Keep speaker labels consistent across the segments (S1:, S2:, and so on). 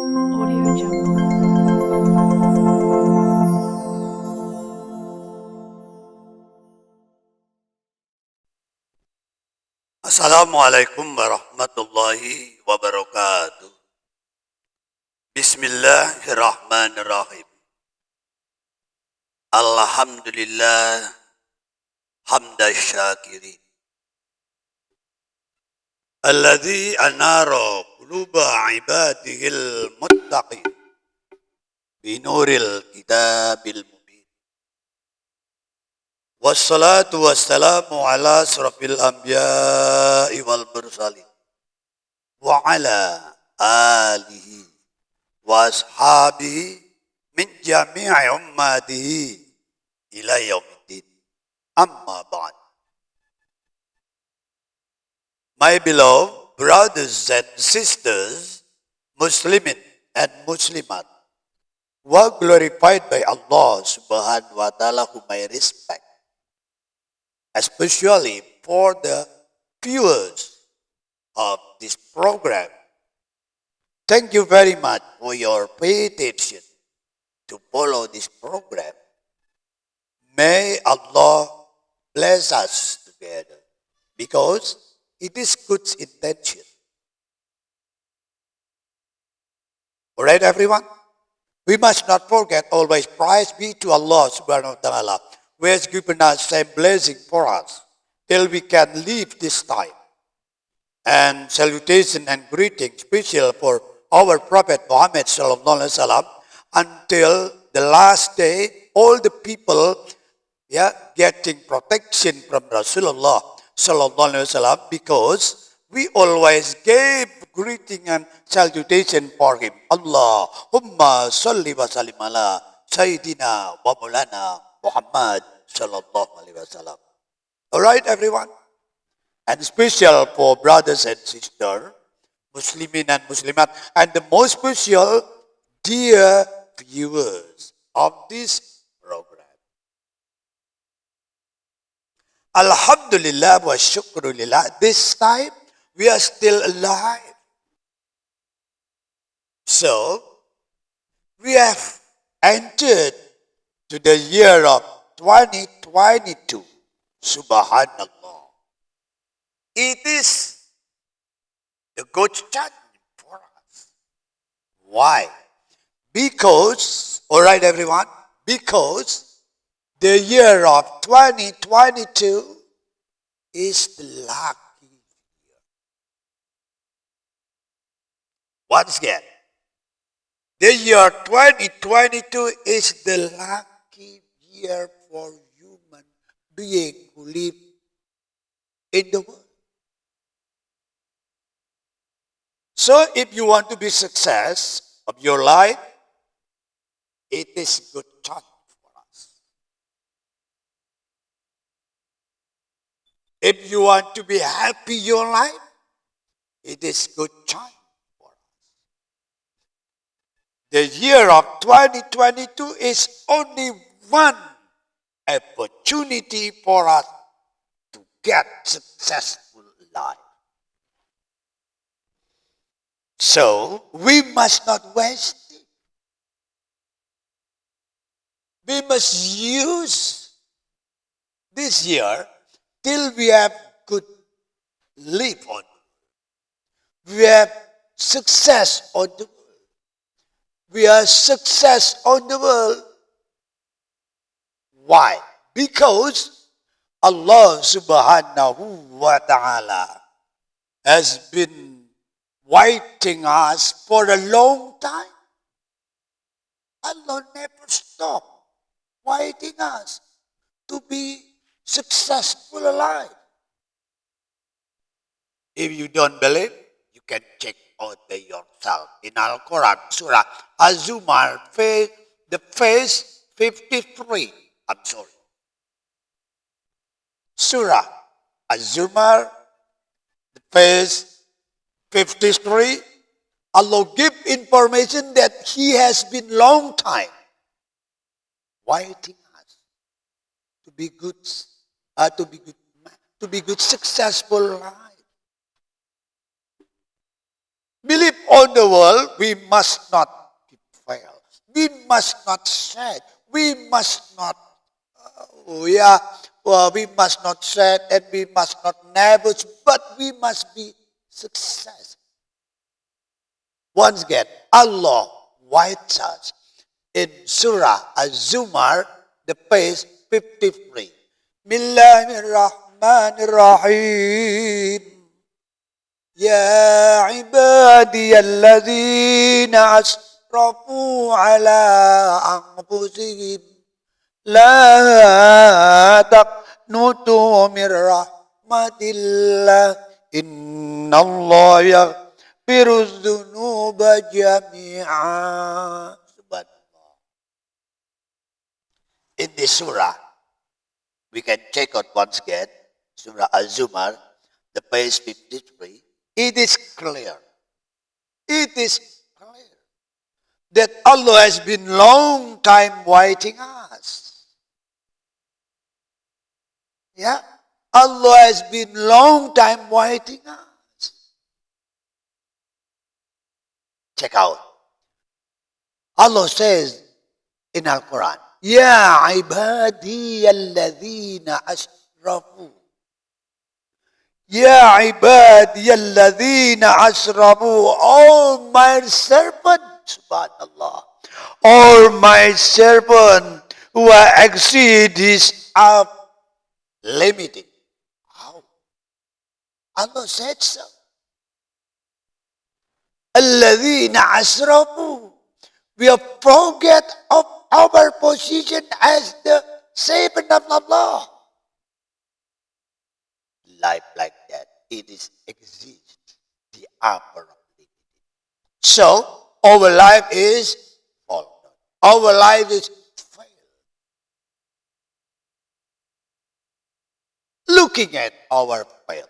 S1: Audio Jungle.
S2: Assalamualaikum warahmatullahi wabarakatuh. Bismillahirrahmanirrahim. Alhamdulillah hamda syakirin. Alladzi anara quluba ibadihil muttaqin binuril kitabil mubin. Wassalatu wassalamu ala asrafil anbiya'i wal mursalin wa ala alihi wa ashabihi min jami'i ummatihi ila yaumiddin. Amma ba'd. My beloved brothers and sisters, Muslimin and Muslimat, who are glorified by Allah subhanahu wa ta'ala, whom I respect, especially for the viewers of this program. Thank you very much for your pay attention to follow this program. May Allah bless us together because it is good intention. Alright everyone? We must not forget always praise be to Allah subhanahu wa ta'ala, who has given us same blessing for us till we can leave this time. And salutation and greeting special for our Prophet Muhammad sallallahu alaihi wasallam until the last day, all the people getting protection from Rasulullah sallallahu alaihi wasallam, because we always gave greeting and salutation for him. Allahumma salli wa sallim ala Sayyidina wa Maulana Muhammad sallallahu alaihi wasallam. All right, everyone? And special for brothers and sisters, Muslimin and Muslimat, and the most special, dear viewers of this program. Alhamdulillah wa shukrulillah. This time, we are still alive. So, we have entered to the year of 2022. Subhanallah. It is a good time for us. Why? Because, alright everyone, because the year of 2022 is the lucky year. Once again, the year 2022 is the lucky year for human beings who live in the world. So if you want to be success of your life, it is good time for us. If you want to be happy your life, it is good time for us. The year of 2022 is only one opportunity for us to get successful life. So, we must not waste it. We must use this year till we have good live on. We have success on the world. We are success on the world. Why? Because Allah subhanahu wa ta'ala has been waiting us for a long time. Allah never stopped waiting us to be successful alive. If you don't believe, you can check out yourself in Al-Quran, Surah Az-Zumar, the verse 53. I'm sorry. Surah Az-Zumar, the verse 53, Allah give information that He has been long time waiting us to be good, to be good, successful life. believe on the world, we must not fail. We must not sad. We must not, we must not sad and we must not nervous, but we must be success. Once again, Allah writes us in Surah Az-Zumar, the page 53. Bismillahirrahmanirrahim. Ya ibadiyalladzina asrafu ala anfusihim la taqnutu min rahmatillah innallaha yaghfiru dzunuba jami'a. Subhanallah. In this surah, we can check out once again, Surah Az-Zumar, the page 53. It is clear. It is clear that Allah has been long time waiting us. Yeah? Allah has been long time waiting us. Check out. Allah says in Al-Quran, Ya ibadi alladhina asrafu. Ya ibadiyalladhina asrafu, all my servants, subhanallah, all my servant who exceed his limiting. How? Allah said so. Alladhina asrafu, we have forget of our position as the servant of Allah. Life like that, it is exist the upper limit. So our life is fallen. Our life is failed. Looking at our fail,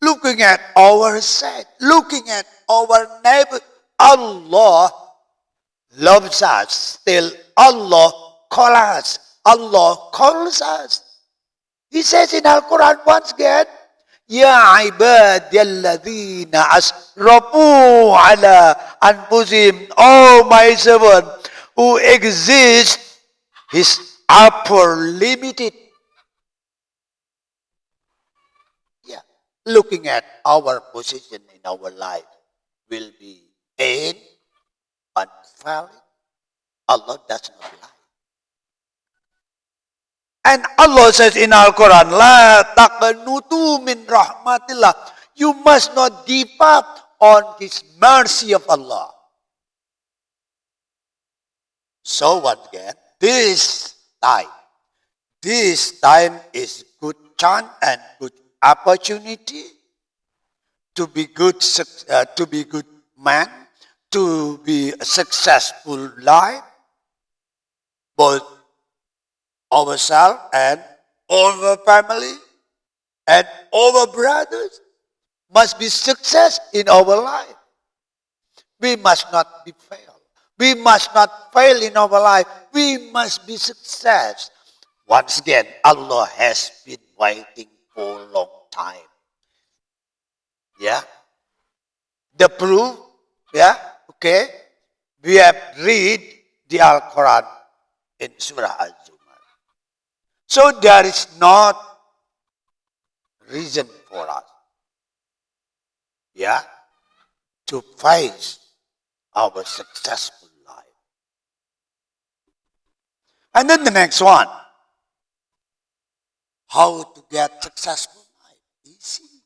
S2: looking at our sad, looking at our neighbor, Allah loves us. Still, Allah calls us. Allah calls us. He says in Al-Quran once again, Ya ibadiyalladhina asrafu ala anfusihim, oh my servant who exists his upper limited. Yeah, looking at our position in our life will be pain, unfailing. Allah does not lie. And Allah says in Al-Quran, La taqnutu min rahmatillah. You must not depart on His mercy of Allah. So once again, this time is good chance and good opportunity to be good man, to be a successful life, both ourselves and our family and our brothers must be success in our life. We must not be fail. We must not fail in our life. We must be success. Once again, Allah has been waiting for a long time. Yeah? The proof, yeah? Okay? We have read the Al-Quran in Surah Az-Zumar. So there is not reason for us, yeah, to face our successful life. And then the next one, how to get successful life? Easy.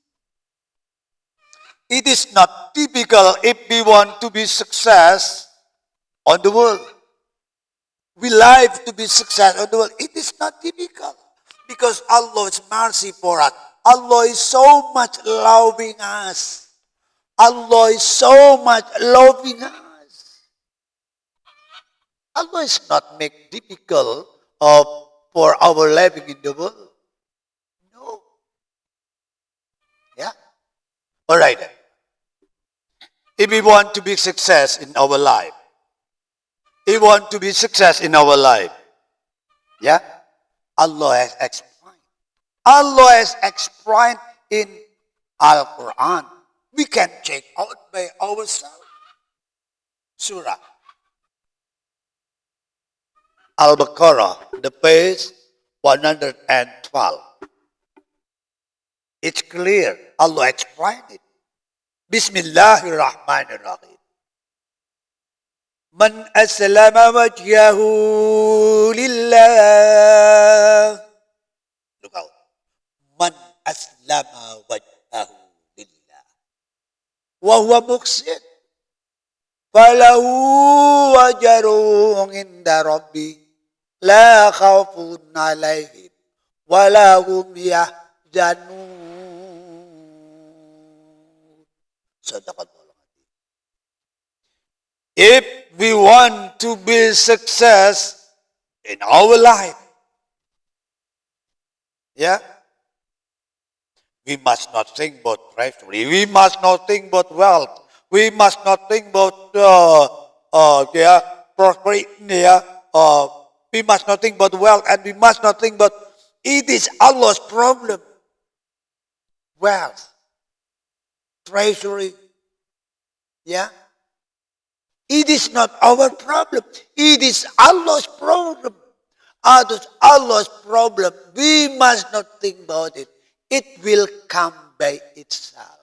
S2: It is not typical if we want to be success on the world. We like to be successful in the world. It is not typical because Allah's mercy for us. Allah is so much loving us. Allah is so much loving us. Allah is not make difficult for our living in the world. No. Yeah. All right. If we want to be success in our life, we want to be success in our life. Yeah? Allah has explained. Allah has explained in Al-Quran. We can check out by ourselves. Surah Al-Baqarah, the page 112. It's clear. Allah explained it. Bismillahirrahmanirrahim. Man aslama wajhahu lillah. Look out. Man aslama wajhahu lillah. Wa huwa muhsin. Falahu ajrun inda rabbi. La khawfun alaihim. Wa lahum yahzanun. If we want to build success in our life, we must not think about treasury. We must not think about wealth. We must not think about prosperity. We must not think about wealth, and we must not think about it is Allah's problem. Wealth, treasury, it is not our problem. It is Allah's problem. It is Allah's problem. We must not think about it. It will come by itself.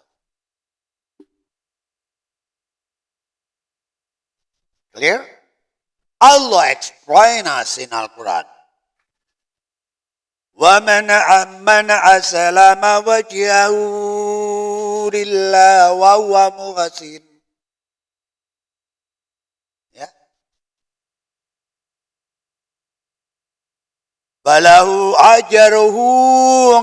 S2: Clear? Allah explains us in Al-Quran. وَمَنْ أَسْلَمَ وَجْهَهُ لِلَّهِ وَهُوَ مُحْسِنٌ. فَلَهُ أَجْرُهُ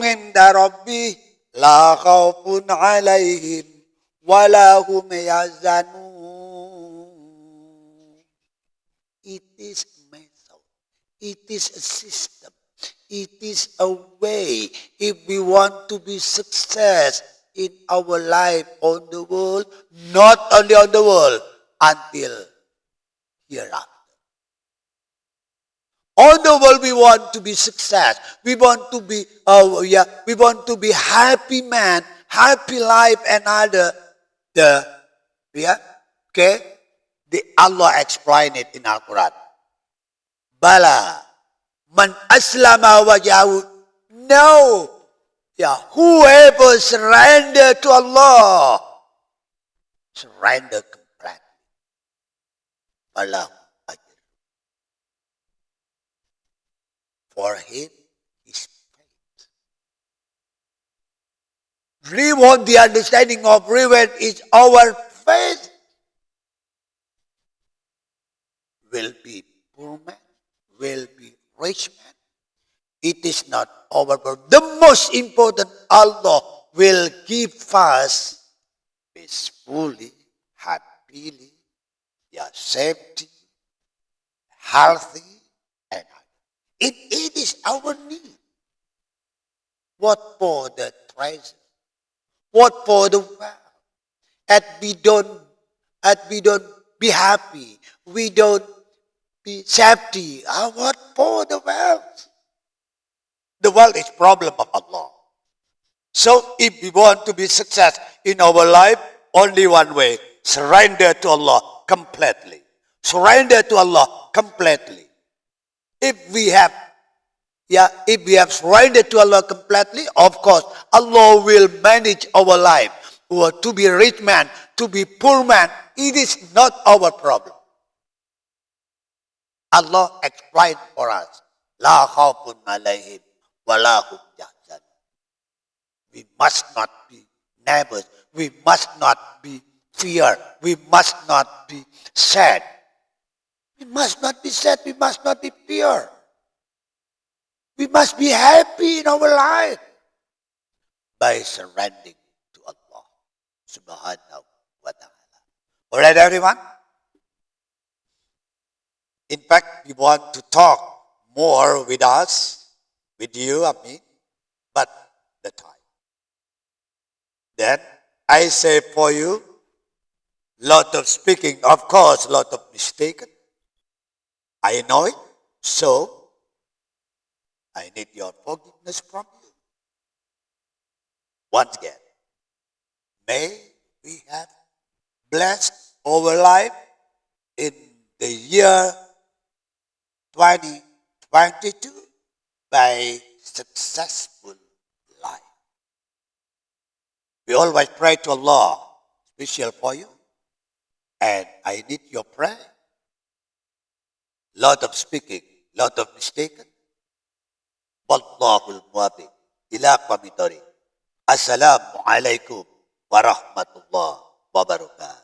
S2: عِنْدَ رَبِّهِ لَا خَوْفٌ عَلَيْهِمْ وَلَا هُمْ يَحْزَنُونَ. It is a method. It is a system. It is a way. If we want to be success in our life on the world, not only on the world, until hereafter. On the world, we want to be success. We want to be, we want to be happy man, happy life, and other. The Allah explained it in Al-Quran. Bala, man aslama wajhahu. No, whoever surrender to Allah, surrender completely. Allah. For him is faith. Reward, the understanding of reward is our faith. Will be poor man, will be rich man. It is not our problem. The most important, Allah will give us peacefully, happily, safety, healthy, and it is our need. What for the treasure? What for the wealth? And we don't be happy. We don't be safety. What for the wealth? The wealth is problem of Allah. So if we want to be success in our life, only one way: surrender to Allah completely. Surrender to Allah completely. If we have surrendered to Allah completely, of course, Allah will manage our life. To be rich man, to be poor man, it is not our problem. Allah explained for us. La khawfun alayhim wa la hum yahzanun. We must not be nervous. We must not be fear. We must not be sad. We must not be sad. We must not be fear. We must be happy in our life by surrendering to Allah subhanahu wa ta'ala. Alright, everyone? In fact, we want to talk more with us, with you, Ami, but the time. Then I say for you, lot of speaking, of course, lot of mistaken. I know it, so I need your forgiveness from you. Once again, may we have blessed our life in the year 2022 by successful life. We always pray to Allah, special for you, and I need your prayer. Lot of speaking, lot of mistaken. Wallahul muwaffiq ila aqwamit thoriq. Assalamualaikum warahmatullahi wabarakatuh.